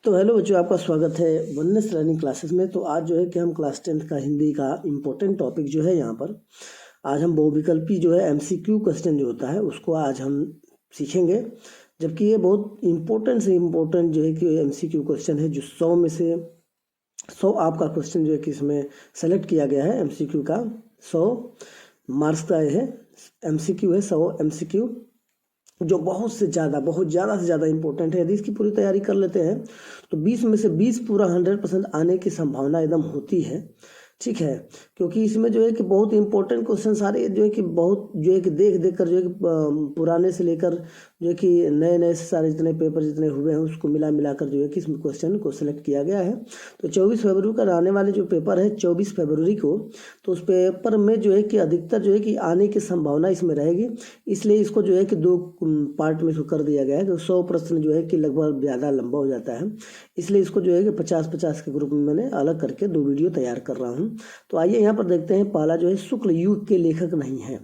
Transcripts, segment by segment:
तो हेलो बच्चों, आपका स्वागत है वननेस लर्निंग क्लासेस में। तो आज जो है कि हम क्लास 10th का हिंदी का इम्पोर्टेंट टॉपिक जो है यहाँ पर आज हम बहुविकल्पी जो है MCQ क्वेश्चन जो होता है उसको आज हम सीखेंगे। जबकि ये बहुत इम्पोर्टेंट से इम्पोर्टेंट जो है कि MCQ क्वेश्चन है, जो 100 में से 100 आपका क्वेश्चन जो है कि इसमें सेलेक्ट किया गया है। MCQ का 100 मार्क्स का है, MCQ है 100 MCQ, जो बहुत ज़्यादा से ज़्यादा इंपॉर्टेंट है। यदि इसकी पूरी तैयारी कर लेते हैं तो 20 में से 20 पूरा 100% आने की संभावना एकदम होती है। ठीक है, क्योंकि इसमें जो है कि बहुत इंपॉर्टेंट क्वेश्चन सारे जो है कि बहुत जो है कि देख कर जो है कि पुराने से लेकर जो है कि नए से सारे जितने पेपर जितने हुए हैं उसको मिला कर जो है कि इसमें क्वेश्चन को सिलेक्ट किया गया है। तो 24 फरवरी का आने वाले जो पेपर है 24 फरवरी को, तो उस पेपर में जो है कि अधिकतर जो है कि आने की संभावना इसमें रहेगी। इसलिए इसको जो है कि 2 पार्ट में इसको कर दिया गया है। तो 100 प्रश्न जो है कि लगभग ज़्यादा लंबा हो जाता है, इसलिए इसको जो है कि 50-50 के ग्रुप में मैंने अलग करके 2 वीडियो तैयार कर रहा हूँ। तो आइए यहाँ पर देखते हैं। पहला जो है शुक्ल युग के लेखक नहीं है।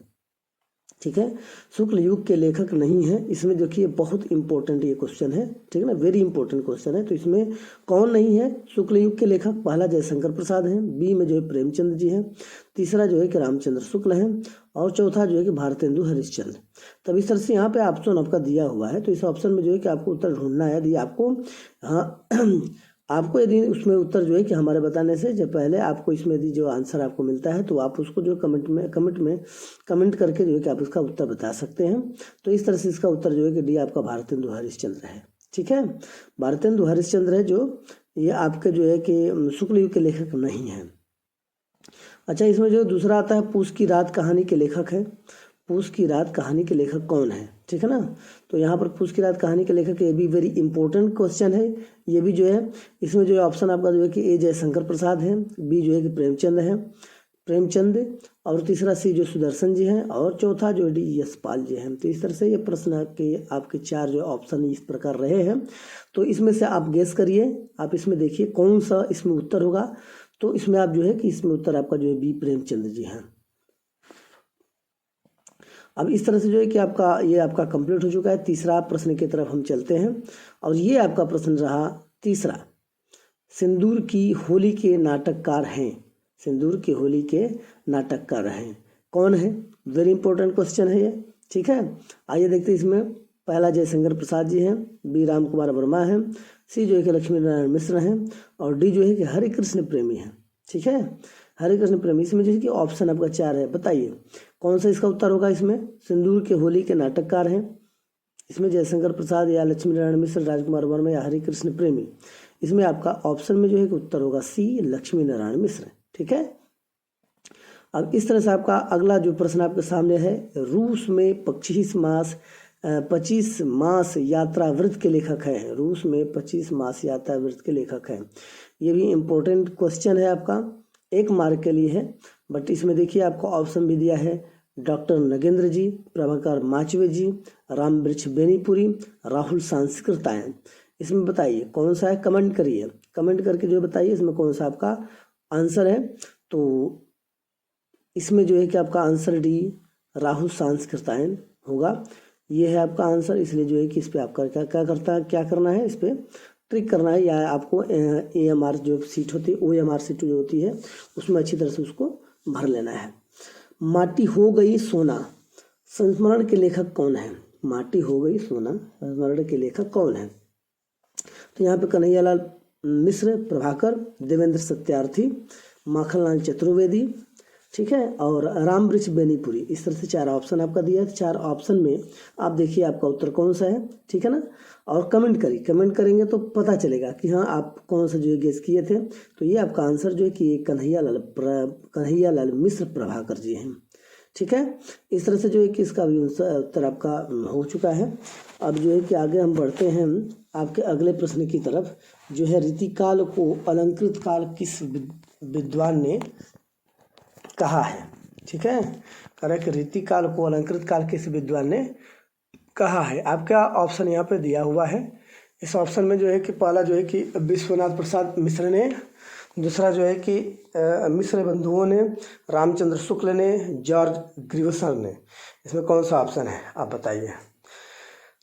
ठीक है, शुक्ल युग के लेखक नहीं है। इसमें देखिए बहुत इंपॉर्टेंट ये क्वेश्चन है, ठीक है ना, वेरी इंपॉर्टेंट क्वेश्चन है। तो इसमें कौन नहीं है शुक्ल युग के लेखक? पहला जयशंकर प्रसाद है, बी में जो है प्रेमचंद जी हैं, तीसरा जो है कि रामचंद्र शुक्ल हैं, और चौथा जो है कि भारतेंदु हरिश्चंद्र। तब इस तरह से यहाँ पे ऑप्शन आपका दिया हुआ है। तो इस ऑप्शन में जो है कि आपको उत्तर ढूंढना है। यदि आपको आपको यदि उसमें उत्तर जो है कि हमारे बताने से जब पहले आपको इसमें यदि जो आंसर आपको मिलता है तो आप उसको जो कमेंट करके जो है कि आप इसका उत्तर बता सकते हैं। तो इस तरह से इसका उत्तर जो है कि डी आपका भारतेंदु हरिश्चंद्र है। ठीक है, भारतेंदु हरिश्चंद्र है जो ये आपके जो है कि शुक्ल युग के लेखक नहीं है। अच्छा, इसमें जो दूसरा आता है पूस की रात कहानी के लेखक है। पूस की रात कहानी के लेखक कौन है? ठीक है ना, तो यहाँ पर पूस की रात कहानी के लेखक, ये भी वेरी इंपॉर्टेंट क्वेश्चन है। ये भी जो है इसमें जो है ऑप्शन आपका जो है कि ए जयशंकर प्रसाद है, बी जो है कि प्रेमचंद, और तीसरा सी जो सुदर्शन जी हैं, और चौथा जो डी यशपाल जी हैं। तो इस तरह से ये प्रश्न के आपके 4 जो ऑप्शन इस प्रकार रहे हैं। तो इसमें से आप गेस करिए, आप इसमें देखिए कौन सा इसमें उत्तर होगा। तो इसमें आप जो है कि इसमें उत्तर आपका जो है बी प्रेमचंद जी हैं। अब इस तरह से जो है कि ये आपका कंप्लीट हो चुका है। तीसरा प्रश्न की तरफ हम चलते हैं, और ये आपका प्रश्न रहा तीसरा। सिंदूर की होली के नाटककार हैं। सिंदूर की होली के नाटककार हैं कौन है? वेरी इंपॉर्टेंट क्वेश्चन है ये। ठीक है, आइए देखते हैं। इसमें पहला जयशंकर प्रसाद जी हैं, बी राम कुमार वर्मा हैं, सी जो है कि लक्ष्मी नारायण मिश्र हैं, और डी जो है कि हरे कृष्ण प्रेमी हैं। ठीक है, हरे कृष्ण प्रेमी। इसमें जो है कि ऑप्शन आपका 4 है। बताइए कौन सा इसका उत्तर होगा? इसमें सिंदूर के होली के नाटककार हैं, इसमें जयशंकर प्रसाद या लक्ष्मी नारायण मिश्र, राजकुमार वर्मा या हरे कृष्ण प्रेमी। इसमें आपका ऑप्शन में जो है कि उत्तर होगा सी लक्ष्मी नारायण मिश्र। ठीक है, अब इस तरह से आपका अगला जो प्रश्न आपके सामने है, रूस में 25 मास यात्रा वृत्त के लेखक हैं। रूस में 25 मास यात्रा वृत्त के लेखक हैं। ये भी इम्पोर्टेंट क्वेश्चन है, आपका 1 मार्क के लिए है। बट इसमें देखिए आपको ऑप्शन भी दिया है, डॉक्टर नगेंद्र जी, प्रभाकर माचवे जी, राम वृक्ष बेनीपुरी, राहुल सांस्कृतायन। इसमें बताइए कौन सा है? कमेंट करिए, कमेंट करके जो बताइए इसमें कौन सा आपका आंसर है। तो इसमें जो है कि आपका आंसर डी राहुल सांस्कृतायन होगा। ये है आपका आंसर। इसलिए जो है कि इस पर आपका क्या करना है, इस पर ट्रिक करना है, या आपको AMR जो सीट होती है, OMR सीट जो होती है उसमें अच्छी तरह से उसको भर लेना है। माटी हो गई सोना संस्मरण के लेखक कौन है? माटी हो गई सोना संस्मरण के लेखक कौन है? तो यहाँ पे कन्हैयालाल मिश्र, प्रभाकर, देवेंद्र सत्यार्थी, माखनलाल चतुर्वेदी, ठीक है, और राम वृक्ष बेनीपुरी। इस तरह से 4 ऑप्शन आपका दिया है। 4 ऑप्शन में आप देखिए आपका उत्तर कौन सा है। ठीक है ना, और कमेंट करेंगे तो पता चलेगा कि हाँ आप कौन सा जो है गेस किए थे। तो ये आपका आंसर जो है कि कन्हैयालाल मिश्र प्रभाकर जी हैं। ठीक है, इस तरह से जो है कि इसका भी उत्तर आपका हो चुका है। अब जो है कि आगे हम बढ़ते हैं आपके अगले प्रश्न की तरफ, जो है रीतिकाल को अलंकृत काल किस विद्वान ने कहा है? ठीक है, करेक्ट, रीतिकाल को अलंकृत काल किस विद्वान ने कहा है? आपका ऑप्शन यहाँ पे दिया हुआ है। इस ऑप्शन में जो है कि पहला जो है कि विश्वनाथ प्रसाद मिश्र ने, दूसरा जो है कि मिश्र बंधुओं ने, रामचंद्र शुक्ल ने, जॉर्ज ग्रीवसन ने। इसमें कौन सा ऑप्शन है आप बताइए।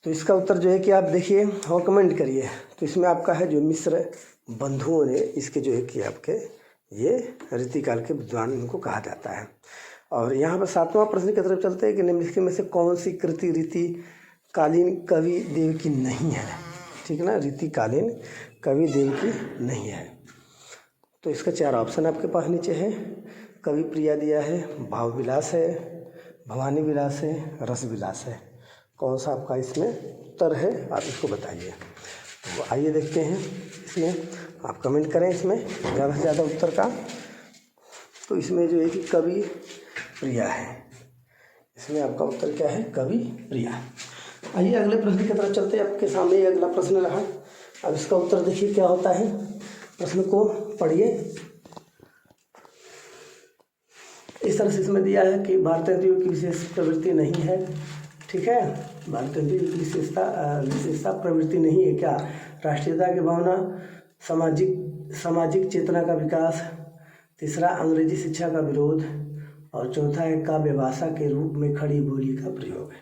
तो इसका उत्तर जो है कि आप देखिए और कमेंट करिए। तो इसमें आपका है जो मिस्र बंधुओं ने इसके जो है कि आपके ये रीतिकाल के विद्वान इनको कहा जाता है। और यहाँ पर 7वां प्रश्न की तरफ चलते हैं कि निम्नलिखित में से कौन सी कृति रीतिकालीन कवि देव की नहीं है। ठीक है ना, रीतिकालीन कवि देव की नहीं है। तो इसका 4 ऑप्शन आपके पास नीचे है। कवि प्रिया दिया है, भाव विलास है, भवानी विलास है, रस विलास है। कौन सा आपका इसमें उत्तर है आप इसको बताइए। तो आइए देखते हैं, इसमें आप कमेंट करें इसमें ज़्यादा से ज़्यादा उत्तर का। तो इसमें जो है कि कवि प्रिया है, इसमें आपका उत्तर क्या है, कवि प्रिया। आइए अगले प्रश्न की तरफ चलते हैं। आपके सामने ये अगला प्रश्न रहा। अब इसका उत्तर देखिए क्या होता है। प्रश्न को पढ़िए। इस तरह से इसमें दिया है कि भारतीय नदियों की विशेष प्रवृत्ति नहीं है। ठीक है, भारतीय नदियों की विशेषता प्रवृत्ति नहीं है क्या। राष्ट्रीयता की भावना, सामाजिक चेतना का विकास, तीसरा अंग्रेजी शिक्षा का विरोध, और चौथा है काव्य भाषा के रूप में खड़ी बोली का प्रयोग है।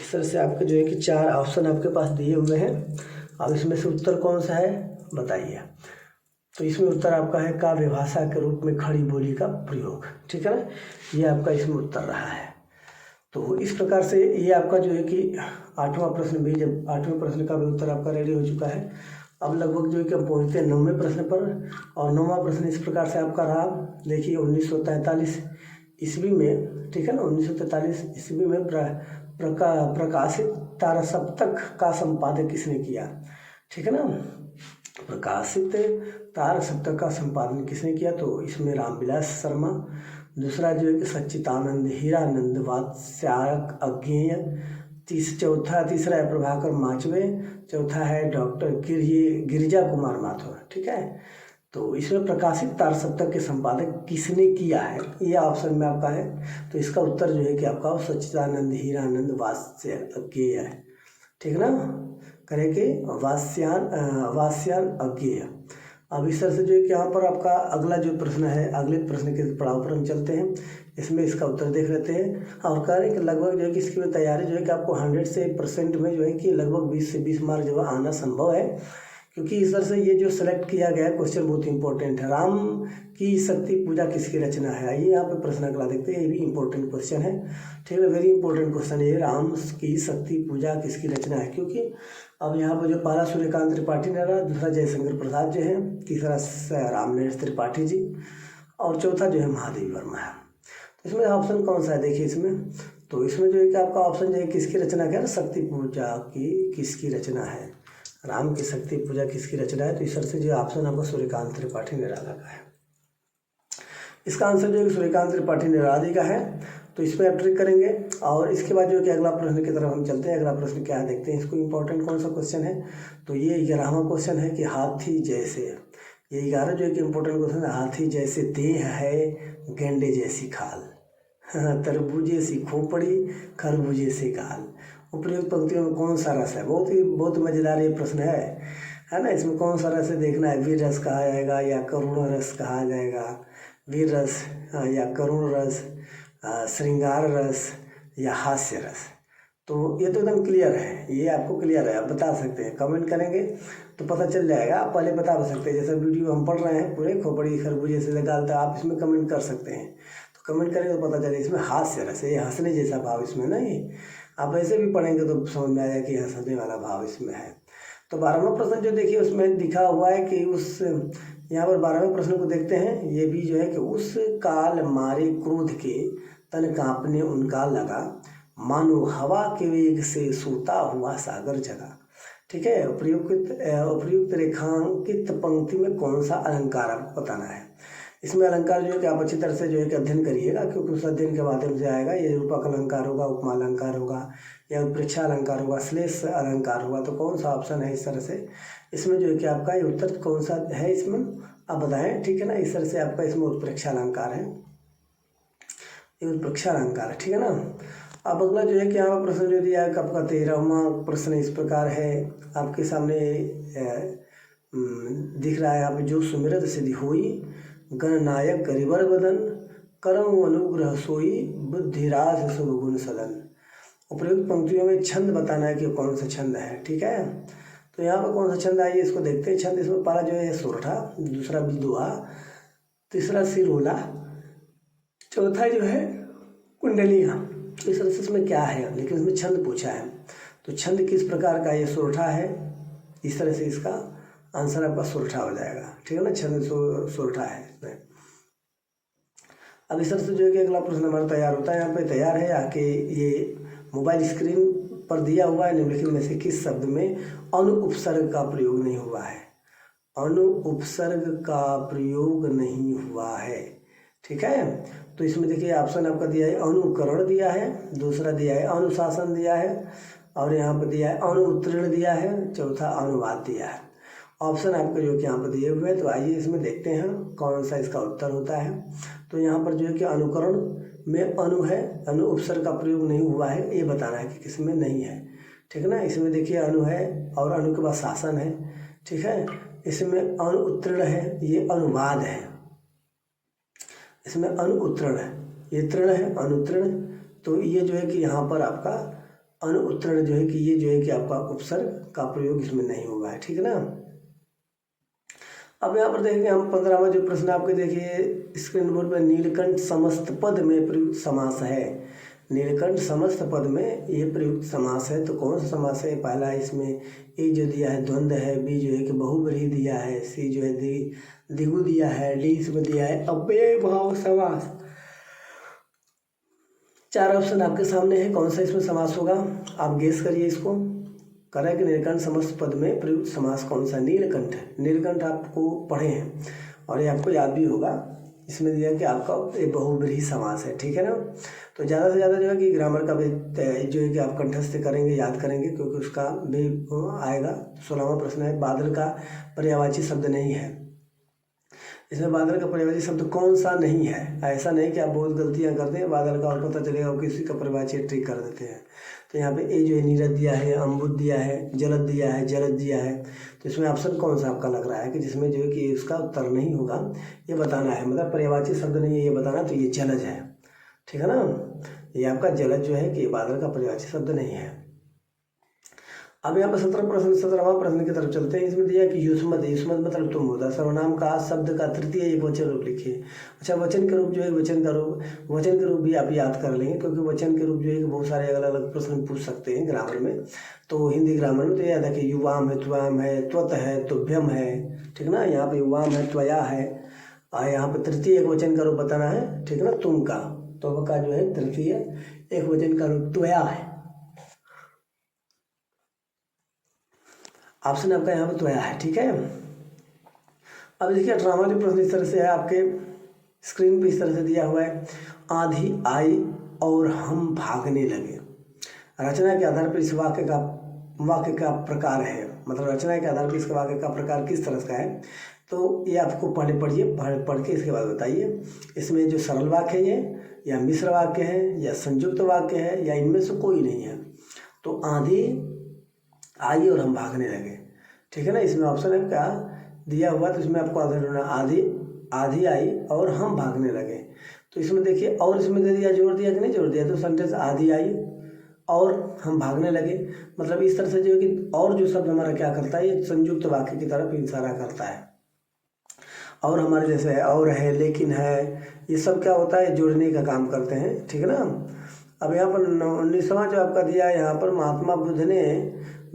इस तरह से आपके जो है कि 4 ऑप्शन आपके पास दिए हुए हैं। अब इसमें से उत्तर कौन सा है बताइए। तो इसमें उत्तर आपका है काव्य भाषा के रूप में खड़ी बोली का प्रयोग। ठीक है ना, ये आपका इसमें उत्तर रहा है। तो इस प्रकार से ये आपका जो है कि 8वां प्रश्न भी, जब 8वें प्रश्न का भी उत्तर आपका रेडी हो चुका है। अब लगभग जो है कि हम पहुँचते हैं 9वें प्रश्न पर। और 9वां प्रश्न इस प्रकार से आपका रहा। देखिए 1943 ईस्वी में, ठीक है ना, 1943 ईस्वी में प्रकाशित तारसप्तक का संपादन किसने किया। ठीक है ना, प्रकाशित तारसप्तक का संपादन किसने किया। तो इसमें रामविलास शर्मा, दूसरा जो है कि सच्चिदानंद हीरानंद वात्स्यायक अज्ञेय, तीसरा है प्रभाकर माचवे, चौथा है डॉक्टर गिरिजा कुमार माथुर। ठीक है, तो इसमें प्रकाशित तारसप्तक के संपादक किसने किया है, ये ऑप्शन में आपका है। तो इसका उत्तर जो है कि आपका सच्चिदानंद हीरानंद वात्स्यायक है। ठीक ना, करेंगे वात्स्यायन अज्ञेय। अब इस तरह से जो है कि यहाँ पर आपका अगला जो प्रश्न है, अगले प्रश्न के पड़ाव पर हम चलते हैं। इसमें इसका उत्तर देख लेते हैं। और कह रहे हैं कि लगभग जो है कि इसकी तैयारी जो है कि आपको 100% में जो है कि लगभग 20 से 20 मार्क जो है आना संभव है। क्योंकि इस तरह से ये जो सेलेक्ट किया गया है क्वेश्चन बहुत इंपॉर्टेंट है। राम की शक्ति पूजा किसकी रचना है, आइए यहाँ पे प्रश्न अगला देखते हैं। ये भी इंपॉर्टेंट क्वेश्चन है। ठीक है, वेरी इंपॉर्टेंट क्वेश्चन है। राम की शक्ति पूजा किसकी रचना है, क्योंकि अब यहाँ पर जो पहला सूर्यकांत त्रिपाठी ने रहा, दूसरा जयशंकर प्रसाद जो है, तीसरा रामनरेश त्रिपाठी जी, और चौथा जो है महादेवी वर्मा है। तो इसमें ऑप्शन कौन सा है देखिए इसमें। तो इसमें जो है कि आपका ऑप्शन जो है किसकी रचना क्या है, शक्ति पूजा की किसकी रचना है, राम की शक्ति पूजा किसकी रचना है। तो इस तरह से जो ऑप्शन आपको सूर्यकांत त्रिपाठी निराला का है। इसका आंसर जो है सूर्यकांत त्रिपाठी निराला का है। तो इस पर आप ट्रिक करेंगे। और इसके बाद जो है कि अगला प्रश्न की तरफ हम चलते हैं। अगला प्रश्न क्या है देखते हैं, इसको इंपॉर्टेंट कौन सा क्वेश्चन है। तो ये 11वां क्वेश्चन है कि हाथी जैसे, ये 11 जो है कि इंपॉर्टेंट क्वेश्चन है। हाथी जैसे देह है, गेंडे जैसी खाल, तरबूजे सी खोपड़ी, खरबूजे से गाल, उपयुक्त पंक्तियों में कौन सा रस है। बहुत मज़ेदार ये प्रश्न है ना। इसमें कौन सा रस देखना है, वीर रस कहा जाएगा या करुण रस कहा जाएगा, वीर रस या करुण रस, श्रृंगार रस या हास्य रस। तो ये तो एकदम क्लियर है, ये आपको क्लियर है, आप बता सकते हैं। कमेंट करेंगे तो पता चल जाएगा। आप पहले बता सकते हैं, जैसा वीडियो हम पढ़ रहे हैं पूरे खोपड़ी खरबूजे से गालता, आप इसमें कमेंट कर सकते हैं। तो कमेंट करेंगे तो पता चलेगा इसमें हास्य रस है, ये हंसने जैसा भाव इसमें नहीं। आप ऐसे भी पढ़ेंगे तो समझ में आएगा कि हंसने वाला भाव इसमें है। तो 12वां प्रश्न जो देखिए उसमें दिखा हुआ है कि उस, यहाँ पर 12वें प्रश्न को देखते हैं। ये भी जो है कि उस काल मारे क्रोध के तन कांपने उनका लगा, मानो हवा के वेग से सोता हुआ सागर जगा। ठीक है, उपयुक्त रेखांकित पंक्ति में कौन सा अलंकार आपको बताना है। इसमें अलंकार जो है कि आप अच्छी तरह से जो है कि अध्ययन करिएगा, क्योंकि उस अध्ययन के माध्यम से आएगा। ये रूपक अलंकार होगा, उपमा अलंकार होगा, या उत्प्रेक्षा अलंकार होगा, श्लेष अलंकार होगा। तो कौन सा ऑप्शन है इस तरह से, इसमें जो है कि आपका ये उत्तर कौन सा है इसमें आप बताएं। ठीक है ना, इस तरह से आपका इसमें उत्प्रेक्षा अलंकार है, ये उत्प्रेक्षा अलंकार है। ठीक है ना। अब अगला जो है कि यहाँ पर प्रश्न जो दिया है आपका 13वां प्रश्न इस प्रकार है आपके सामने दिख रहा है। यहाँ पे जो सुमिरत सिद्धि हुई, गणनायक गरिबर बदन, करम अनुग्रह सोई, बुद्धिराज शुभ गुण सदन। उपर्युक्त पंक्तियों में छंद बताना है कि कौन सा छंद है। ठीक है, तो यहाँ पर कौन सा छंद आइए इसको देखते हैं। छंद इसमें पहला जो है सोरठा, दूसरा बिदुआ, तीसरा सिरोला, चौथा जो है कुंडलियाँ। इस तरह से इसमें क्या है, लेकिन इसमें छंद पूछा है, तो छंद किस प्रकार का, ये सोरठा है। इस तरह से इसका आंसर आपका सोरठा हो जाएगा। ठीक है ना, छंद सोरठा है इसमें। अब इस तरह से जो है कि अगला प्रश्न हमारा तैयार होता है। यहाँ पे तैयार है आके ये मोबाइल स्क्रीन पर दिया हुआ है, निम्नलिखित में से किस शब्द में अनु उपसर्ग का प्रयोग नहीं हुआ है। अनु उपसर्ग का प्रयोग नहीं हुआ है। ठीक है, तो इसमें देखिए ऑप्शन आपका दिया है अनुकरण दिया है, दूसरा दिया है अनुशासन दिया है, और यहाँ पर दिया है अनुत्तीर्ण दिया है, चौथा अनुवाद दिया है। ऑप्शन आपके जो कि यहाँ पर दिए हुए हैं, तो आइए इसमें देखते हैं कौन सा इसका उत्तर होता है। तो यहाँ पर जो है कि अनुकरण में अनु है, अनु उपसर्ग का प्रयोग नहीं हुआ है, ये बताना है कि किसमें नहीं है। ठीक है ना, इसमें देखिए अनु है और अनु के बाद शासन है। ठीक है, इसमें अनुत्तीर्ण है, ये अनुवाद है। इसमें अनुत्तीर्ण है, ये तृण है, अनुत्तीर्ण, तो ये जो है कि यहाँ पर आपका अनुत्तीर्ण जो है कि ये जो है कि आपका उपसर्ग का प्रयोग इसमें नहीं हुआ है। ठीक है ना। अब यहाँ पर देखेंगे हम 15वां जो प्रश्न आपके देखिए स्क्रीन बोर्ड पर, नीलकंठ समस्त पद में प्रयुक्त समास है। नीलकंठ समस्त पद में ये प्रयुक्त समास है, तो कौन सा समास है। पहला इसमें ए जो दिया है द्वंद्व है, बी जो है कि बहुब्रीहि दिया है, सी जो है द्विगु दिया है, डी इसमें दिया है अव्यय भाव समास। चार ऑप्शन आपके सामने है, कौन सा इसमें समास होगा आप गेस करिए इसको। करें कि नीलकंठ समस्त पद में प्रयुक्त समास कौन सा, नीलकंठ है। नीलकंठ आपको पढ़े हैं और ये आपको याद भी होगा। इसमें दिया कि आपका ये बहुब्रीहि समास है। ठीक है ना, तो ज़्यादा से ज़्यादा जो है कि ग्रामर का भी जो है कि आप कंठस्थ करेंगे, याद करेंगे, क्योंकि उसका भी आएगा। 16वां प्रश्न है, बादल का पर्यायवाची शब्द नहीं है। इसमें बादल का पर्यायवाची शब्द कौन सा नहीं है। ऐसा नहीं कि आप बहुत गलतियां करते हैं बादल का और पता चलेगा और किसी का पर्यायवाची ट्रिक कर देते हैं। तो यहाँ पे ए जो है नीरद दिया है, अम्बुद दिया है, जलद दिया है, जलद दिया है, तो इसमें ऑप्शन कौन सा आपका लग रहा है कि जिसमें जो है कि इसका उत्तर नहीं होगा, ये बताना है। मतलब पर्यायवाची शब्द नहीं है ये बताना, तो ये जलज है। ठीक है ना, ये आपका जलज जो है कि बादल का पर्यायवाची शब्द नहीं है। अब यहाँ पर 17वां प्रश्न की तरफ चलते हैं। इसमें दिया कि युष्मद, युष्मद मतलब तुम होता, सर्वनाम का शब्द का तृतीय एक वचन रूप लिखिए। अच्छा, वचन के रूप जो है वचन के रूप भी आप याद कर लेंगे, क्योंकि वचन के रूप जो है कि बहुत सारे अलग अलग प्रश्न पूछ सकते हैं ग्रामर में। तो हिंदी ग्रामर में तो याद है कि युवाम है, त्वाम है, त्वत है, तुभ्यम है। ठीक है ना, यहाँ पे युवाम है, त्वया है, और यहाँ पे तृतीय एक वचन का रूप बताना है। ठीक है ना, तुम का, तो का जो है तृतीय एक वचन का रूप त्वया है। ऑप्शन आपका यहाँ पे त्वया है। ठीक है, अब देखिए 18वां जो प्रश्न इस तरह से है आपके स्क्रीन पे, इस तरह से दिया हुआ है, आंधी आई और हम भागने लगे। रचना के आधार पर इस वाक्य का प्रकार है, मतलब रचना के आधार पर इसके वाक्य का प्रकार किस तरह का है। तो ये आपको पहले पढ़िए, पढ़ के इसके बाद बताइए इसमें जो सरल वाक्य है ये, या मिश्र वाक्य है, या संयुक्त वाक्य है, या इनमें से कोई नहीं है। तो आंधी आई और हम भागने लगे। ठीक है ना, इसमें ऑप्शन है क्या दिया हुआ, तो इसमें आपको आंसर ढूंढना, आंधी आई और हम भागने लगे। तो इसमें देखिए और इसमें दे दिया, जोड़ दिया कि नहीं जोड़ दिया, तो सेंटेंस आंधी आई और हम भागने लगे। मतलब इस तरह से जो है कि और जो शब्द हमारा क्या करता है, ये संयुक्त वाक्य की तरफ इशारा करता है। और हमारे जैसे है, और है, लेकिन है, ये सब क्या होता है, जोड़ने का काम करते हैं। ठीक है ना। अब यहाँ पर 19वां जो आपका दिया है, यहाँ पर महात्मा बुद्ध ने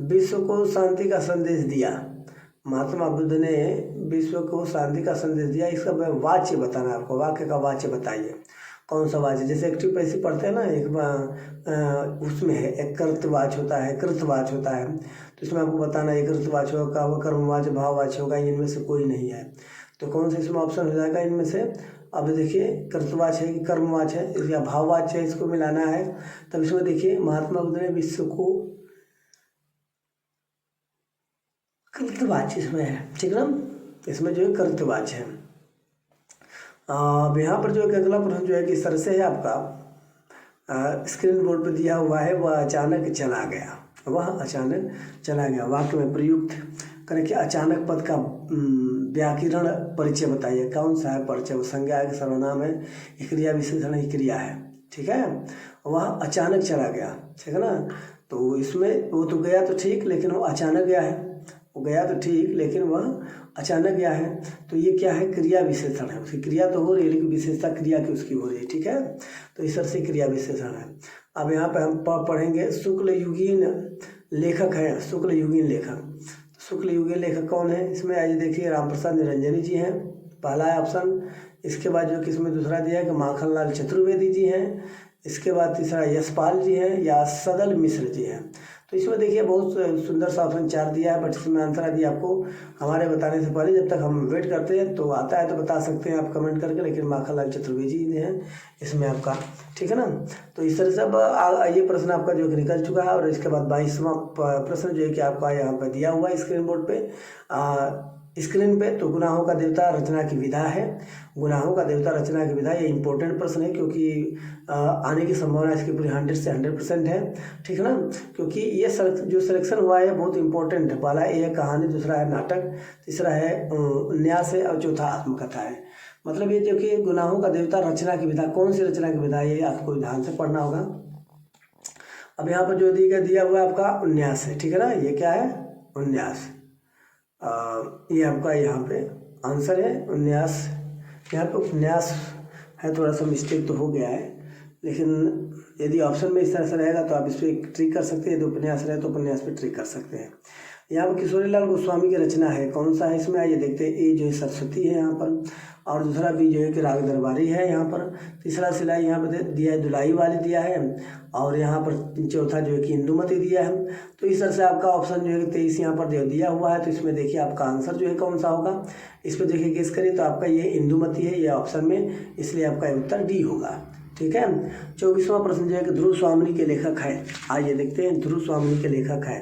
विश्व को शांति का संदेश दिया। महात्मा बुद्ध ने विश्व को शांति का संदेश दिया, इसका वाच्य बताना है आपको, वाक्य का वाच्य बताइए कौन सा वाच्य। जैसे एक्टिव पैसिव पढ़ते हैं ना, एक उसमें है एक कर्तवाच होता है, कृतवाच होता है, तो इसमें आपको बताना है कृतवाच होगा, वो कर्मवाच, भाववाच होगा, इनमें से कोई नहीं है। तो कौन सा इसमें ऑप्शन हो जाएगा इनमें से। अब देखिए कर्तवाच है कि कर्मवाच है या भाववाच है, इसको मिलाना है। तब इसमें देखिए महात्मा बुद्ध ने विश्व को, कर्तवाच इसमें है। ठीक है ना, इसमें जो है कर्तवाच है। अब यहाँ पर जो है अगला प्रश्न जो है कि इस तरह से है आपका स्क्रीन बोर्ड पर दिया हुआ है, वह अचानक चला गया, वह अचानक चला गया। वाक्य में प्रयुक्त करें कि अचानक पद का व्याकरण परिचय बताइए, कौन सा है परिचय। वो संज्ञा है कि सर्वनाम है, क्रिया विशेषण ही क्रिया है। ठीक है, वह अचानक चला गया, ठीक है ना। तो इसमें वो तो गया तो ठीक, लेकिन वो अचानक गया है, वो गया तो ठीक लेकिन वह अचानक गया है। तो ये क्या है, क्रिया विशेषण है। उसकी क्रिया तो हो रही है लेकिन विशेषता क्रिया की उसकी हो रही है, ठीक है। तो इस तरह से क्रिया विशेषण है। अब यहाँ पे हम पढ़ेंगे शुक्ल युगीन लेखक है, शुक्ल युगीन लेखक। शुक्ल युगीन लेखक कौन है, इसमें आइए देखिए रामप्रसाद निरंजनी जी हैं, पहला है ऑप्शन। इसके बाद जो कि इसमें दूसरा दिया है कि माखनलाल चतुर्वेदी जी हैं। इसके बाद तीसरा यशपाल जी हैं या सदल मिश्र जी हैं। तो इसमें देखिए बहुत सुंदर सा ऑप्शन 4 दिया है, बट इसमें आंसर आदि आपको हमारे बताने से पहले, जब तक हम वेट करते हैं तो आता है तो बता सकते हैं आप कमेंट करके, लेकिन माखनलाल चतुर्वेदी जी हैं इसमें आपका, ठीक है ना। तो इस तरह से अब ये प्रश्न आपका जो है निकल चुका है। और इसके बाद 22वां प्रश्न जो है कि आपका यहाँ पर दिया हुआ है स्क्रीन बोर्ड पे, स्क्रीन पे। तो गुनाहों का देवता रचना की विधा है, गुनाहों का देवता रचना की विधा, ये इंपॉर्टेंट प्रश्न है क्योंकि आने की संभावना इसकी पूरी 100 से 100% है, ठीक है ना। क्योंकि ये जो सिलेक्शन हुआ है बहुत इंपॉर्टेंट है। पहला ये है कहानी, दूसरा है नाटक, तीसरा है न्यास है और चौथा आत्मकथा है। मतलब ये जो कि गुनाहों का देवता रचना की विधा, कौन सी रचना की विधा, ये आपको ध्यान से पढ़ना होगा। अब यहाँ पर जो दिया हुआ है आपका उन्यास है, ठीक है ना। ये क्या है, उन्यास। ये आपका यहाँ पे आंसर है उन्यास। यहाँ पे उपन्यास है, थोड़ा सा मिस्टेक तो हो गया है, लेकिन यदि ऑप्शन में इस तरह से रहेगा तो आप इस पर ट्रिक कर सकते हैं। यदि उपन्यास रहे तो उपन्यास पे ट्रिक कर सकते हैं। यहाँ पर किशोरीलाल गोस्वामी की रचना है, कौन सा है इसमें, आइए देखते हैं। ए जो है सरस्वती है यहाँ पर, और दूसरा बी जो है कि राग दरबारी है यहाँ पर, तीसरा सिलाई यहाँ पर दिया है दुलाई वाली दिया है, और यहाँ पर चौथा जो है कि इंदुमती दिया है। तो इस तरह से आपका ऑप्शन जो है कि 23 यहाँ पर दिया हुआ है। तो इसमें देखिए आपका आंसर जो है कौन सा होगा, इस पर देखिए गेस करिए। तो आपका ये इंदुमती है ये ऑप्शन में, इसलिए आपका उत्तर डी होगा, ठीक है। 24वां प्रश्न जो है कि ध्रुव स्वामिनी के लेखक है, आइए देखते हैं। ध्रुव स्वामिनी के लेखक है,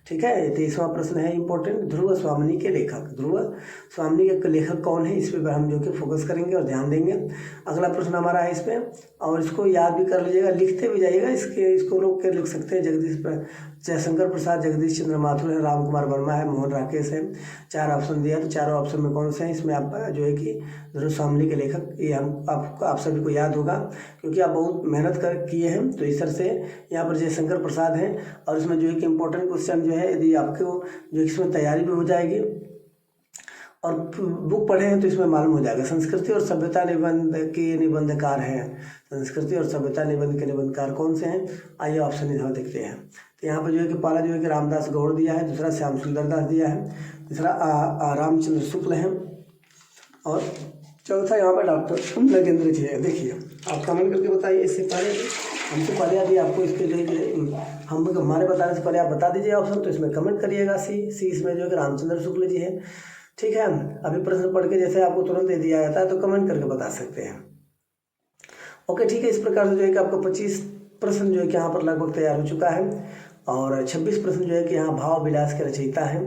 ठीक है। 23वां प्रश्न है इंपॉर्टेंट, ध्रुव स्वामिनी के लेखक। ध्रुव स्वामिनी के लेखक कौन है, इस पर हम जो कि फोकस करेंगे और ध्यान देंगे। अगला प्रश्न हमारा है इस पर, और इसको याद भी कर लीजिएगा, लिखते भी जाइएगा। इसको लोग के लिख सकते हैं, जयशंकर प्रसाद, जगदीश चंद्र माथुर है, राम कुमार वर्मा है, मोहन राकेश है। 4 ऑप्शन दिया, तो चारों ऑप्शन में कौन से हैं, इसमें आप जो है कि ध्रुव स्वामिनी के लेखक, ये आप सभी को याद होगा क्योंकि आप बहुत मेहनत किए हैं। तो इस तरह से यहाँ पर जयशंकर प्रसाद हैं, और इसमें जो है कि इंपॉर्टेंट क्वेश्चन जो है यदि आपको जो इसमें तैयारी भी हो जाएगी और बुक पढ़े हैं तो इसमें मालूम हो जाएगा। संस्कृति और सभ्यता निबंध के निबंधकार हैं, संस्कृति और सभ्यता निबंध के निबंधकार कौन से हैं, आइए ऑप्शन इधर देखते हैं। तो यहाँ पर जो है कि पहला जो है कि रामदास गौड़ दिया है, दूसरा श्याम सुंदर दास दिया है, तीसरा रामचंद्र शुक्ल हैं, और चौथा यहाँ पर डॉक्टर नगेंद्र जी है। देखिए आप कमेंट करके बताइए, इससे पहले हमसे पहले यदि आपको इसके लिए हम हमारे बताने से पहले आप बता दीजिए ऑप्शन, तो इसमें कमेंट करिएगा। सी इसमें जो है कि रामचंद्र शुक्ल जी है, ठीक है। अभी प्रश्न पढ़ के जैसे आपको तुरंत दे दिया जाता है तो कमेंट करके बता सकते हैं, ओके, ठीक है। इस प्रकार से जो है कि आपको 25 प्रश्न जो है कि यहाँ पर लगभग तैयार हो चुका है, और 26 प्रश्न जो है कि यहाँ भाव विलास के रचयिता हैं,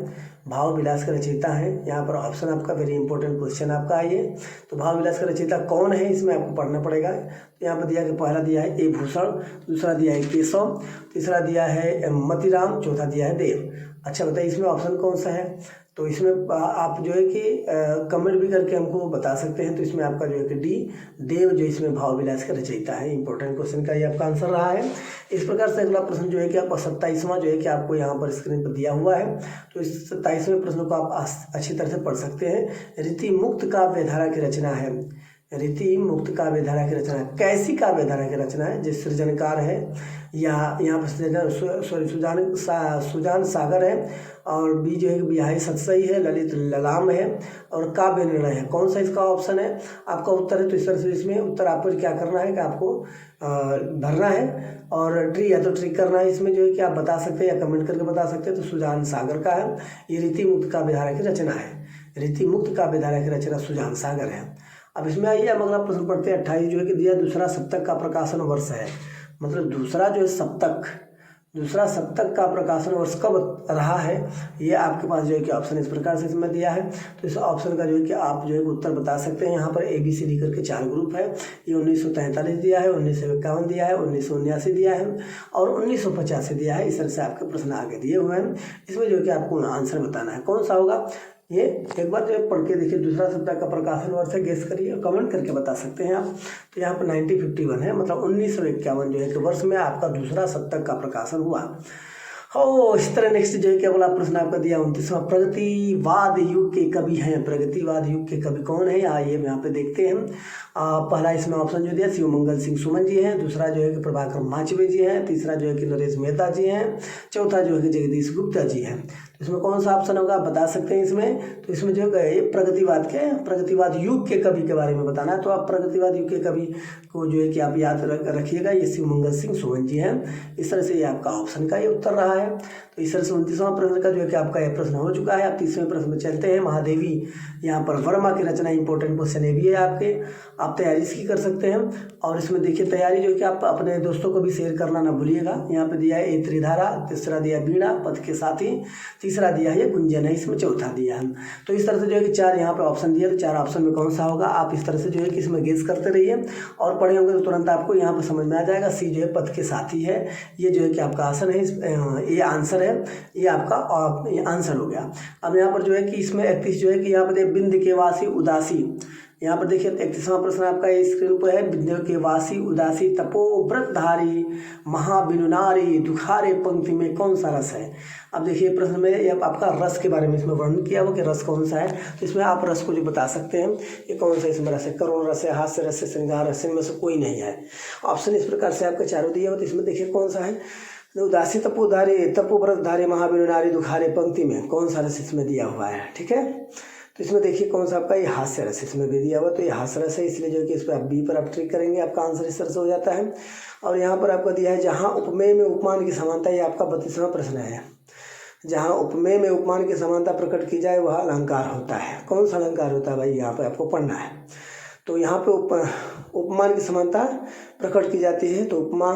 भाव विलास का रचयिता है। यहाँ पर ऑप्शन आपका वेरी इंपॉर्टेंट क्वेश्चन आपका आइए, तो भाव विलास का रचयिता कौन है इसमें आपको पढ़ना पड़ेगा। तो यहाँ पर दिया कि पहला दिया है ए भूषण, दूसरा दिया है केशव, तीसरा दिया है मतिराम, चौथा दिया है देव। अच्छा बताइए इसमें ऑप्शन कौन सा है, तो इसमें आप जो है कि कमेंट भी करके हमको बता सकते हैं। तो इसमें आपका जो है कि डी देव जो इसमें भाव विलास का रचयिता है, इंपॉर्टेंट क्वेश्चन का ये आपका आंसर रहा है। इस प्रकार से अगला प्रश्न जो है कि आपका 27वां जो है कि आपको यहाँ पर स्क्रीन पर दिया हुआ है। तो इस 27वें प्रश्न को आप अच्छी तरह से पढ़ सकते हैं। रीति मुक्त काव्यधारा की रचना है, रीति मुक्त काव्यधारा की रचना कैसी काव्यधारा की रचना है, जिस सृजनकार है या यहाँ पर सुजान सागर है, और बी जो है बिहारी सतसई है, ललित ललाम है, और काव्य निर्णय है। कौन सा इसका ऑप्शन है आपका उत्तर है। तो इस तरह से इसमें उत्तर आपको क्या करना है कि आपको भरना है और ट्री या तो ट्रिक करना है। इसमें जो है कि आप बता सकते हैं या कमेंट करके बता सकते हैं। तो सुजान सागर का है, ये रीति मुक्त काव्यधारा की रचना है, रीति मुक्त काव्यधारा की रचना सुजान सागर है। अब इसमें आइए हम अगला प्रश्न पढ़ते हैं। 28 जो है कि दिया दूसरा सप्तक का प्रकाशन वर्ष है, मतलब दूसरा जो है सप्तक, दूसरा सप्तक का प्रकाशन वर्ष कब रहा है, ये आपके पास जो है कि ऑप्शन इस प्रकार से इसमें दिया है। तो इस ऑप्शन का जो है कि आप जो है उत्तर बता सकते हैं। यहाँ पर ABCD करके 4 ग्रुप है। ये 1943 दिया है, 1951 दिया है, 1979 दिया है, और 1985 दिया है। इस तरह से आपके प्रश्न आगे दिए हुए हैं। इसमें जो है कि आपको आंसर बताना है कौन सा होगा। ये एक बार जो है पढ़ के देखिए, दूसरा सप्ताह का प्रकाशन वर्ष है, गेस करिए और कमेंट करके बता सकते हैं आप। तो यहाँ पर 1951 है, मतलब 1951 जो है कि वर्ष में आपका दूसरा सप्ताह का प्रकाशन हुआ। इस तरह नेक्स्ट जो है क्या बोला प्रश्न आपका दिया 29वां, प्रगतिवाद युग के कवि हैं। प्रगतिवाद युग के कवि कौन है, आइए यहाँ पे देखते हैं। पहला इसमें ऑप्शन जो दिया शिवमंगल सिंह सुमन जी हैं, दूसरा जो है कि प्रभाकर माचवे जी हैं, तीसरा जो है कि नरेश मेहता जी हैं, चौथा जो है कि जगदीश गुप्ता जी हैं। तो इसमें कौन सा ऑप्शन होगा, आप बता सकते हैं इसमें। तो इसमें जो है प्रगतिवाद युग के कवि के बारे में बताना है, तो आप प्रगतिवाद युग के कवि को जो है कि आप याद रखिएगा, ये शिवमंगल सिंह सुमन जी हैं। इस तरह से ये आपका ऑप्शन का ये उत्तर रहा है। तो इस तरह से 29वां प्रश्न का जो है कि आपका यह प्रश्न हो चुका है। आप 30वें प्रश्न में चलते हैं। महादेवी यहाँ पर वर्मा की रचना, इंपॉर्टेंट क्वेश्चन ये भी है आपके, आप तैयारी इसकी कर सकते हैं। और इसमें देखिए तैयारी जो है कि आप अपने दोस्तों को भी शेयर करना ना भूलिएगा। यहाँ पे दिया है ए त्रिधारा, तीसरा दिया बीड़ा पथ के साथी, तीसरा दिया है गुंजन है, इसमें चौथा दिया है। तो इस तरह से जो है कि 4 यहाँ पे ऑप्शन दिया, तो 4 ऑप्शन में कौन सा होगा, आप इस तरह से जो है कि इसमें गेस करते रहिए और पढ़े होंगे तो तुरंत आपको यहाँ पर समझ में आ जाएगा। सी जो है पथ के साथी है, ये जो है कि आपका आंसर है, ये आंसर है, ये आपका आंसर हो गया। अब यहाँ पर जो है कि इसमें 31 जो है कि यहाँ पर बिंद के वासी उदासी, यहाँ पर देखिए 31वां प्रश्न आपका स्क्रीन पर है। बिंद के वासी उदासी तपोव्रतधारी महाबिनुनारी दुखारे पंक्ति में कौन सा रस है। अब देखिए प्रश्न में आपका रस के बारे में इसमें वर्णन किया हुआ कि रस कौन सा है। तो इसमें आप रस को जो बता सकते हैं ये कौन सा इसमें रस है, करुण रस है, हास्य रस है, श्रृंगार रस है, इनमें से कोई नहीं है। ऑप्शन इस प्रकार से आपके चारों दिए हुए, तो इसमें देखिए कौन सा है। उदासी तपोव्रतधारी महाबिनुनारी दुखारे पंक्ति में कौन सा रस इसमें दिया हुआ है, ठीक है। तो इसमें देखिए कौन सा आपका ये हास्य रस इसमें भी दिया हुआ, तो ये हास्य रस है, इसलिए जो कि इस पर आप बी पर आप ट्रिक करेंगे, आपका आंसर इस तरह से हो जाता है। और यहाँ पर आपका दिया है जहाँ उपमेय में उपमान की समानता, ये आपका 32वां प्रश्न है। जहाँ उपमेय में उपमान की समानता प्रकट की जाए वह अलंकार होता है। कौन सा अलंकार होता है भाई, यहाँ पर आपको पढ़ना है। तो यहाँ पे उपमान की समानता प्रकट की जाती है, तो उपमा,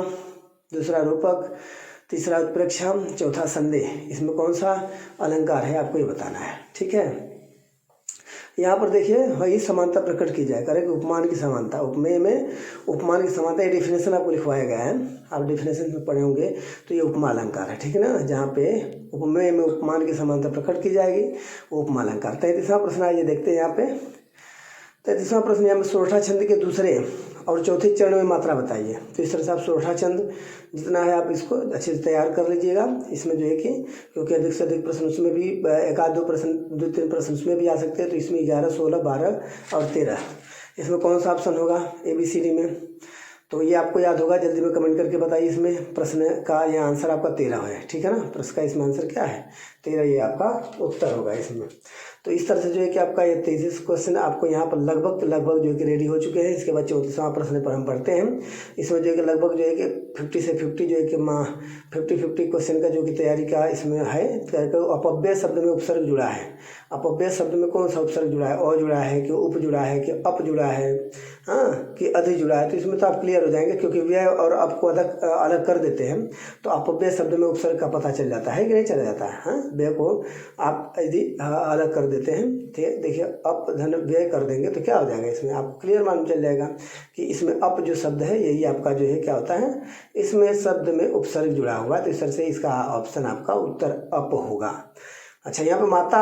दूसरा रूपक, तीसरा उत्प्रेक्षा, चौथा संदेह, इसमें कौन सा अलंकार है आपको ये बताना है, ठीक है। यहाँ पर देखिए वही समानता प्रकट की जाए, करें उपमान की समानता, उपमेय में उपमान की समानता, ये डेफिनेशन आपको लिखवाया गया है, आप डेफिनेशन में पढ़े होंगे। तो ये उपमा अलंकार है, ठीक है ना, जहाँ पे उपमेय में उपमान की समानता प्रकट की जाएगी वो उपमा अलंकार। 33वां प्रश्न आइए देखते हैं यहाँ पे। 33वां प्रश्न यहाँ में सोरठा छंद के दूसरे और चौथे चरण में मात्रा बताइए। तो इस तरह से आप सोरठा छंद जितना है आप इसको अच्छे से तैयार कर लीजिएगा। इसमें जो है कि क्योंकि अधिक से अधिक प्रश्न उसमें भी एक आध 2-3 प्रश्न उसमें भी आ सकते हैं। तो इसमें 11, 16, 12 और 13, इसमें कौन सा ऑप्शन होगा ABCD में, तो ये आपको याद होगा, जल्दी में कमेंट करके बताइए। इसमें प्रश्न का ये आंसर आपका 13 है, ठीक है ना, प्रश्न का इसमें आंसर क्या है 13, ये आपका उत्तर होगा इसमें। तो इस तरह से जो है कि आपका ये 33 क्वेश्चन आपको यहाँ पर लगभग जो है कि रेडी हो चुके हैं। इसके बाद 34वां प्रश्न पर हम पढ़ते हैं। इसमें जो है कि लगभग जो है कि 50 से 50 जो है कि 50 क्वेश्चन का जो कि तैयारी का इसमें है। अपव्यय शब्द में उपसर्ग जुड़ा है, अपव्यय शब्द में कौन सा उपसर्ग जुड़ा है, और जुड़ा है कि उप जुड़ा है कि अप जुड़ा है, हाँ कि अधि जुड़ा है। तो इसमें तो आप क्लियर हो जाएंगे, क्योंकि व्यय और अप को अलग कर देते हैं तो अपव्यय शब्द में उपसर्ग का पता चल जाता है कि नहीं चला जाता है। हाँ, व्यय को आप यदि अलग कर देते हैं, ठीक, देखिए अप धन व्यय कर देंगे तो क्या हो जाएगा, इसमें आपको क्लियर मालूम चल जाएगा कि इसमें अप जो शब्द है यही आपका जो है क्या होता है, इसमें शब्द में उपसर्ग जुड़ा हुआ है। तो इस तरह से इसका ऑप्शन आपका उत्तर अप होगा। अच्छा, यहाँ पर माता,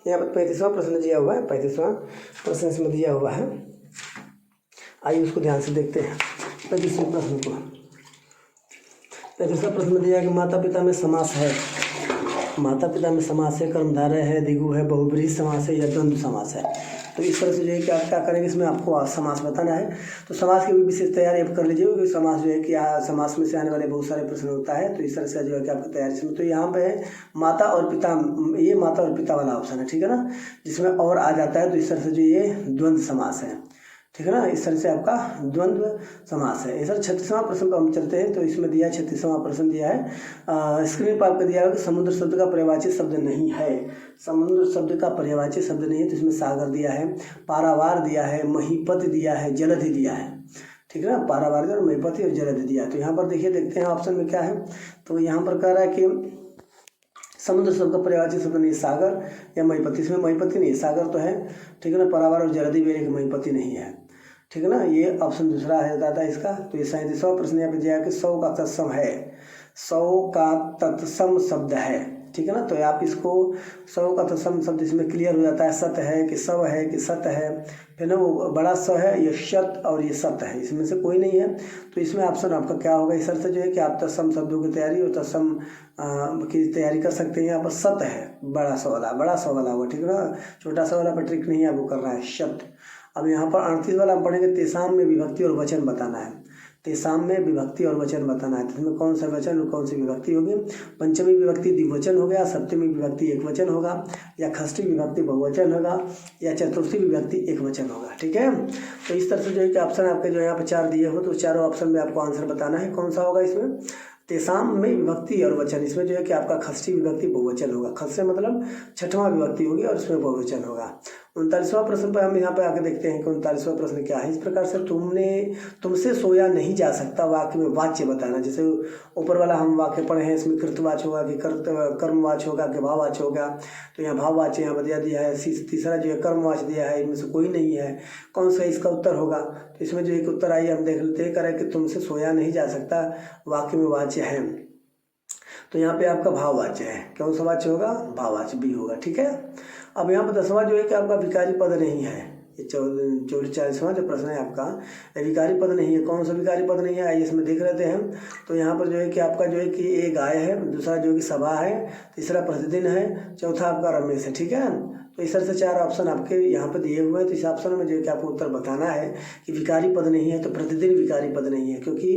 यहाँ पर 35वां प्रश्न दिया हुआ है, 35वां प्रश्न इसमें दिया हुआ है, आइए उसको ध्यान से देखते हैं। 35वें प्रश्न को, 35वां प्रश्न दिया है कि माता पिता में समास है, माता पिता में समास है, कर्मधारय है, दिगु है, बहुब्रीहि समास है या द्वंद्व समास है। तो इस तरह से जो है कि आप क्या करेंगे, इसमें आपको समास बताना है। तो समास की भी विशेष तैयारी आप कर लीजिए, क्योंकि समास जो है कि समास में से आने वाले बहुत सारे प्रश्न होता है। तो इस तरह से जो है कि आपकी तैयारी इसमें, तो यहाँ पे है माता और पिता, ये माता और पिता वाला ऑप्शन है, ठीक है ना, जिसमें और आ जाता है। तो इस तरह से जो ये द्वंद्व समास है, ठीक है ना, इस तरह से आपका द्वंद्व समास है। सर 36वां प्रश्न पर हम चलते हैं। तो इसमें दिया 36वां प्रश्न दिया है, स्क्रीन पर आपको दिया है कि समुद्र शब्द का पर्यायवाची शब्द नहीं है, समुद्र शब्द का पर्यायवाची शब्द नहीं है। तो इसमें सागर दिया है, पारावार दिया है, महीपति दिया है, जलधि दिया है, ठीक है ना, पारावार और महीपति और जलधि दिया। तो यहाँ पर देखिए देखते हैं ऑप्शन में क्या है। तो यहाँ पर कह रहा है कि समुद्र शब्द का पर्यायवाची शब्द नहीं, सागर या महीपति, इसमें महीपति नहीं, सागर तो है, ठीक है ना, पारावार और जलधि भी है, महीपति नहीं है, ठीक है ना, ये ऑप्शन दूसरा है दादा इसका। तो ये 37वां प्रश्न यहाँ पे दिया है कि 100 का तत्सम है, 100 का तत्सम शब्द है, ठीक है ना। तो आप इसको सौ का तो सम शब्द इसमें क्लियर हो जाता है, सत है कि सव है कि सत है, फिर ना वो बड़ा स है, ये शत और ये सत है, इसमें से कोई नहीं है। तो इसमें ऑप्शन आपका क्या होगा, इस अर्थ से जो है कि आप तत्सम शब्दों की तैयारी और तत्सम की तैयारी कर सकते हैं। यहाँ पर सत है, बड़ा स वाला हुआ, ठीक है ना, छोटा सा वाला पर ट्रिक नहीं आपको करना है, शब्द। अब यहाँ पर 38 वाला हम पढ़ेंगे, तेसाम में विभक्ति और वचन बताना है। तेसाम में विभक्ति और वचन बताना है, तो इसमें कौन सा वचन और कौन सी विभक्ति होगी। पंचमी विभक्ति द्विवचन हो गया, सप्तमी विभक्ति एक वचन होगा, या षष्ठी विभक्ति बहुवचन होगा, या चतुर्थी विभक्ति एक वचन होगा, ठीक है। तो इस तरह से जो है कि ऑप्शन आपके जो यहाँ पर 4 दिए हो, तो चारों ऑप्शन में आपको आंसर बताना है कौन सा होगा इसमें। तेसाम में विभक्ति और वचन, इसमें जो है कि आपका षष्ठी विभक्ति बहुवचन होगा, खस्से मतलब छठवां विभक्ति होगी और उसमें बहुवचन होगा। 39वां प्रश्न पर हम यहाँ पे आके देखते हैं कि 39वां प्रश्न क्या है। इस प्रकार से तुमसे सोया नहीं जा सकता वाक्य में वाच्य बताना। जैसे ऊपर वाला हम वाक्य पढ़े हैं, इसमें कृतवाच्य होगा कि कर्मवाच्य होगा कि भाववाच्य होगा, तो यहाँ भाववाच्य यहाँ बता दिया है। तीसरा जो है कर्मवाच्य दिया है, इनमें से कोई नहीं है, कौन सा इसका उत्तर होगा। तो इसमें जो एक उत्तर आइए हम देख लेते हैं, करें कि तुमसे सोया नहीं जा सकता वाक्य में वाच्य है, तो यहाँ पे आपका भाववाच्य है। कौन सा वाच्य होगा, भाववाच्य बी होगा, ठीक है। अब यहाँ पर 10वां जो है कि आपका विकारी पद नहीं है, ये 44वां जो प्रश्न है आपका, विकारी पद नहीं है। कौन सा विकारी पद नहीं है, आइए इसमें देख लेते हैं। तो यहाँ पर जो है कि आपका जो है कि ये गाय है, दूसरा जो है कि सभा है, तीसरा प्रतिदिन है, चौथा आपका रमेश है, ठीक है। तो इस तरह से 4 ऑप्शन आपके यहाँ पे दिए हुए हैं। तो इस ऑप्शन में जो है कि आपको उत्तर बताना है कि विकारी पद नहीं है, तो प्रतिदिन विकारी पद नहीं है, क्योंकि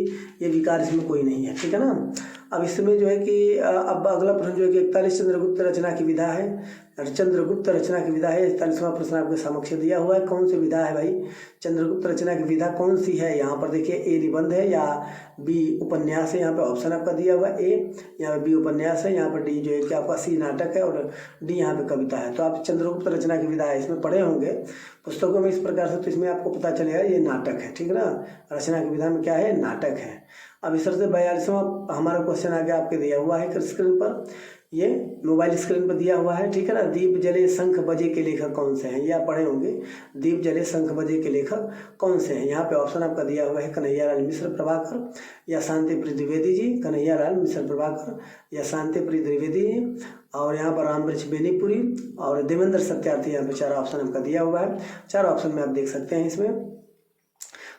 ये विकार इसमें कोई नहीं है, ठीक है ना। अब इसमें जो है कि अब अगला प्रश्न जो है कि 41 चंद्रगुप्त रचना की विधा है, चंद्रगुप्त रचना की विधा है। 41वां प्रश्न आपके समक्ष दिया हुआ है, कौन सी विधा है भाई, चंद्रगुप्त रचना की विधा कौन सी है। यहाँ पर देखिए ए निबंध है या बी उपन्यास है, यहाँ पे ऑप्शन आपका दिया हुआ है ए, यहाँ पे बी उपन्यास है, यहाँ पर डी जो है कि आपका सी नाटक है और डी यहाँ पे कविता है। तो आप चंद्रगुप्त रचना की विधा है इसमें पढ़े होंगे पुस्तकों में इस प्रकार से, तो इसमें आपको पता चलेगा ये नाटक है, ठीक है ना। रचना की विधा में क्या है, नाटक है। अब इस तरह से 42वां हमारा क्वेश्चन आगे आपके दिया हुआ है स्क्रीन पर, ये मोबाइल स्क्रीन पर दिया हुआ है, ठीक है ना। दीप जले शंख बजे के लेखक कौन से हैं, ये आप पढ़े होंगे। दीप जले शंख बजे के लेखक कौन से हैं। यहाँ पे ऑप्शन आपका दिया हुआ है कन्हैयालाल मिश्र प्रभाकर या शांतिप्रिय द्विवेदी जी, कन्हैयालाल मिश्र प्रभाकर या शांतिप्रिय द्विवेदी जी, और यहाँ पर रामवृक्ष बेनीपुरी और देवेंद्र सत्यार्थी। यहाँ पे 4 ऑप्शन आपका दिया हुआ है। 4 ऑप्शन में आप देख सकते हैं इसमें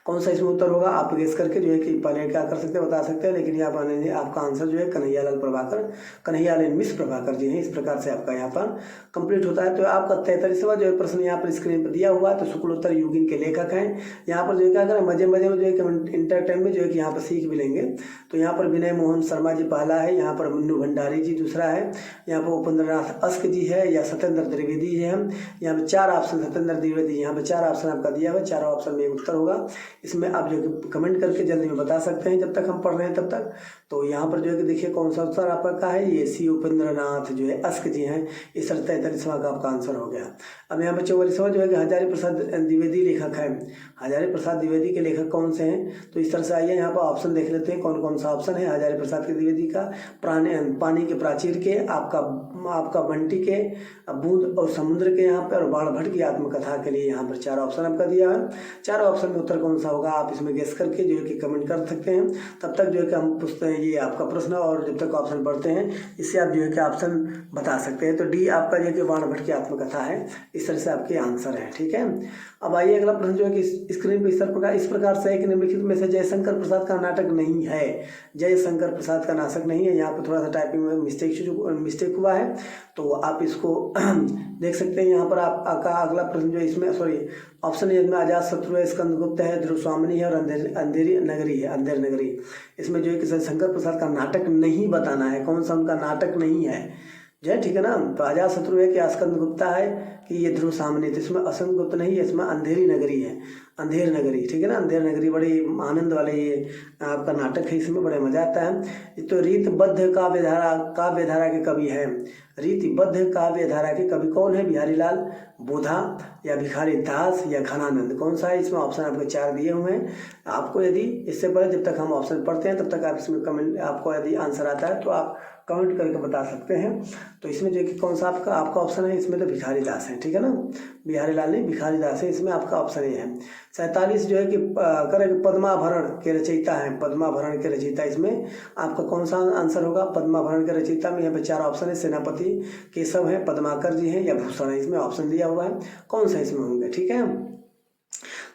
कौन सा इसमें उत्तर होगा। आप गेस करके जो है कि पहले क्या कर सकते हैं, बता सकते हैं, लेकिन यहाँ पर आपका आंसर जो है कन्हैयालाल मिश्र प्रभाकर जी हैं। इस प्रकार से आपका यहाँ पर कंप्लीट होता है। तो आपका 43वां जो है प्रश्न यहाँ पर स्क्रीन पर दिया हुआ है, तो शुक्लोत्तर युगिन के लेखक हैं। यहाँ पर जो है क्या करें, मजे में जो है कि इंटरटेन में जो है कि यहाँ पर सीख भी लेंगे। तो यहाँ पर विनय मोहन शर्मा जी पहला है, यहाँ पर मन्नू भंडारी जी दूसरा है, यहाँ पर उपेंद्रनाथ अस्क जी है या सत्येंद्र द्विवेदी जी हैं। यहाँ पर 4 ऑप्शन सत्येंद्र द्विवेदी, यहाँ पर 4 ऑप्शन आपका दिया हुआ है, 4 ऑप्शन में एक उत्तर होगा। इसमें आप जो है कमेंट करके जल्दी में बता सकते हैं जब तक हम पढ़ रहे हैं तब तक। तो यहाँ पर जो है कि देखिए कौन सा उत्तर आपका का है, ये सी उपेंद्रनाथ जो है अस्क जी हैं। इस 43वां का आपका आंसर हो गया। अब यहाँ पर 44वां जो है कि हजारी प्रसाद द्विवेदी लेखक है। हजारी प्रसाद द्विवेदी के लेखक कौन से हैं, तो इस तरह से आइए यहाँ पर ऑप्शन देख लेते हैं कौन कौन सा ऑप्शन है हजारी प्रसाद के द्विवेदी का। पानी के प्राचीर के, आपका बंटी के, बूंद और समुद्र के यहाँ पर, और बाणभट्ट की आत्मकथा के लिए यहाँ पर 4 ऑप्शन आपका दिया है। 4 ऑप्शन में उत्तर कौन सा होगा आप इसमें गेस करके जो है कि कमेंट कर सकते हैं। तब तक जो है कि हम पूछते हैं ये आपका प्रश्न, और जब तक ऑप्शन पढ़ते हैं इससे आप जो है कि ऑप्शन बता सकते हैं। तो डी आपका जो है कि बाणभट्ट की आत्मकथा है। इस तरह से आपके आंसर है, ठीक है। अब आइए अगला प्रश्न जो है कि स्क्रीन पर इस प्रकार से है कि निम्नलिखित में से जयशंकर प्रसाद का नाटक नहीं है। जयशंकर प्रसाद का नाटक नहीं है। यहाँ पर थोड़ा सा टाइपिंग में मिस्टेक हुआ है, तो आप इसको देख सकते हैं। यहाँ पर आपका अगला प्रश्न जो है इसमें ऑप्शन ए में अजात शत्रु है, स्कंदगुप्त है, ध्रुव स्वामिनी है और अंधेर नगरी। इसमें जो है कि शंकर प्रसाद का नाटक नहीं बताना है, कौन सा उनका नाटक नहीं है जय, ठीक है ना। तो अजात शत्रु है कि स्कंदगुप्ता है कि ये ध्रुव सामने, तो इसमें असंगुप्त नहीं है, इसमें अंधेरी नगरी है, अंधेर नगरी, ठीक है ना। अंधेर नगरी बड़ी आनंद वाले ये आपका नाटक है, इसमें बड़े मजा आता है। तो रीतबद्ध काव्यधारा के कवि हैं। रीतिबद्ध काव्यधारा के कवि कौन है, बिहारी लाल बोधा या भिखारी दास या घनानंद, कौन सा है। इसमें ऑप्शन आपको 4 दिए हुए हैं। आपको यदि इससे पहले जब तक हम ऑप्शन पढ़ते हैं तब तक आप इसमें कमेंट, आपको यदि आंसर आता है तो आप कमेंट करके बता सकते हैं। तो इसमें जो है कि कौन सा आपका ऑप्शन है, इसमें तो भिखारी दास है, ठीक है ना, बिहारी लाल नहीं भिखारी दास है, इसमें आपका ऑप्शन ये है। 47 जो है कि करें पद्माभरण के रचयिता हैं, पद्माभरण के रचयिता, इसमें आपका कौन सा आंसर होगा, पद्माभरण के रचयिता में यहाँ पे 4 ऑप्शन है, सेनापति केशव है, पद्माकर जी हैं या भूषण है, इसमें ऑप्शन दिया हुआ है, कौन सा इसमें होंगे, ठीक है।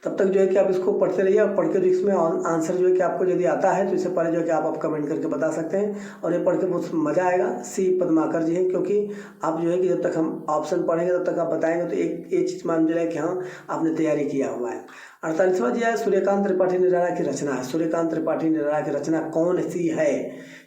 तब तक जो है कि आप इसको पढ़ते रहिए और पढ़ के जो इसमें आंसर जो है कि आपको यदि आता है तो इससे पहले जो है कि आप कमेंट करके बता सकते हैं और ये पढ़ के बहुत मज़ा आएगा। सी पद्माकर जी हैं, क्योंकि आप जो है कि जब तक हम ऑप्शन पढ़ेंगे तब तक आप बताएंगे तो एक चीज़ मान जाए कि हाँ आपने तैयारी किया हुआ है। 48वां जो है सूर्यकांत त्रिपाठी निराला की रचना है। सूर्यकांत त्रिपाठी निराला की रचना कौन सी है,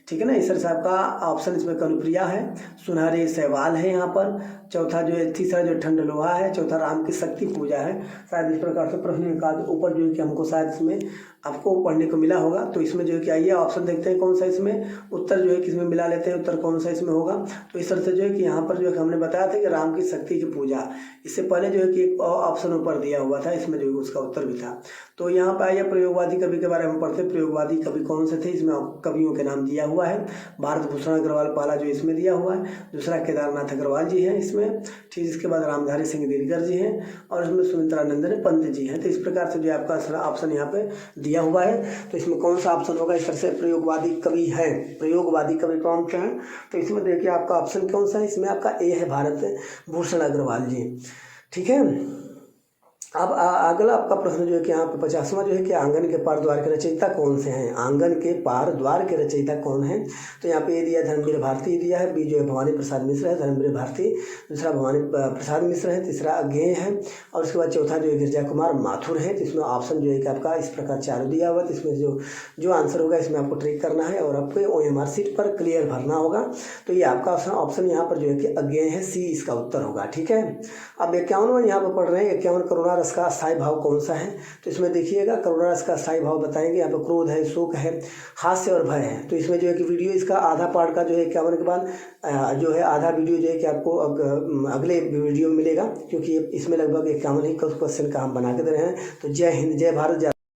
ठीक है ना। ईसर साहब का ऑप्शन इसमें कनुप्रिया है, सुनहरे सवाल है यहाँ पर, चौथा जो है, तीसरा जो ठंड लोहा है, चौथा राम की शक्ति पूजा है। शायद इस प्रकार से प्रश्न का ऊपर जो है कि हमको शायद इसमें आपको पढ़ने को मिला होगा। तो इसमें जो है कि आइए ऑप्शन देखते हैं कौन सा इसमें उत्तर जो है कि इसमें मिला लेते हैं, उत्तर कौन सा इसमें होगा। तो इस तरह से जो है कि यहाँ पर जो है हमने बताया था कि राम की शक्ति की पूजा, इससे पहले जो है कि एक ऑप्शन ऊपर दिया हुआ था, इसमें जो है उसका उत्तर भी था। तो यहाँ पर आइए प्रयोगवादी कवि के बारे में पढ़ते। प्रयोगवादी कवि कौन से थे, इसमें कवियों के नाम दिया हुआ है। भारत भूषण अग्रवाल पहला जो इसमें दिया हुआ है, दूसरा केदारनाथ अग्रवाल जी हैं इसमें, ठीक, इसके बाद रामधारी सिंह दिनकर जी हैं और इसमें सुमित्रानंदन पंत जी हैं। तो इस प्रकार से जो आपका ऑप्शन यहाँ पे दिया हुआ है, तो इसमें कौन सा ऑप्शन होगा। इस तरह से प्रयोगवादी कवि है, प्रयोगवादी कवि कौन सा है, तो इसमें देखिए आपका ऑप्शन कौन सा है, इसमें आपका ए है, भारत भूषण अग्रवाल जी, ठीक है। अब अगला आपका प्रश्न जो है कि यहाँ पे 50वां जो है कि आंगन के पार द्वार के रचयिता कौन से हैं, आंगन के पार द्वार के रचयिता कौन है। तो यहाँ पे ये दिया धर्मवीर भारती दिया है, बी जो है भवानी प्रसाद मिश्र है, धर्मवीर भारती, दूसरा भवानी प्रसाद मिश्र है, तीसरा अज्ञेय है और उसके बाद चौथा जो है गिरजा कुमार माथुर है। तो इसमें ऑप्शन जो है कि आपका इस प्रकार चारों दिया हुआ है। तो इसमें जो आंसर होगा इसमें आपको ट्रिक करना है और आपको OMR शीट पर क्लियर भरना होगा। तो ये आपका ऑप्शन यहाँ पर जो है कि अज्ञेय है, सी इसका उत्तर होगा, ठीक है। अब 51वां यहाँ पर पढ़ रहे हैं, 51 करुणा रस का स्थायी भाव कौन सा है। तो इसमें देखिएगा करुणा रस का स्थायी भाव बताएंगे, यहाँ पर क्रोध है, शोक है, हास्य और भय है। तो इसमें जो है कि वीडियो इसका आधा पार्ट का जो है 51 के बाद जो है आधा वीडियो जो है कि आपको अगले वीडियो में मिलेगा, क्योंकि इसमें लगभग 51 ही क्वेश्चन का हम बना के दे रहे हैं। तो जय हिंद, जय भारत, जय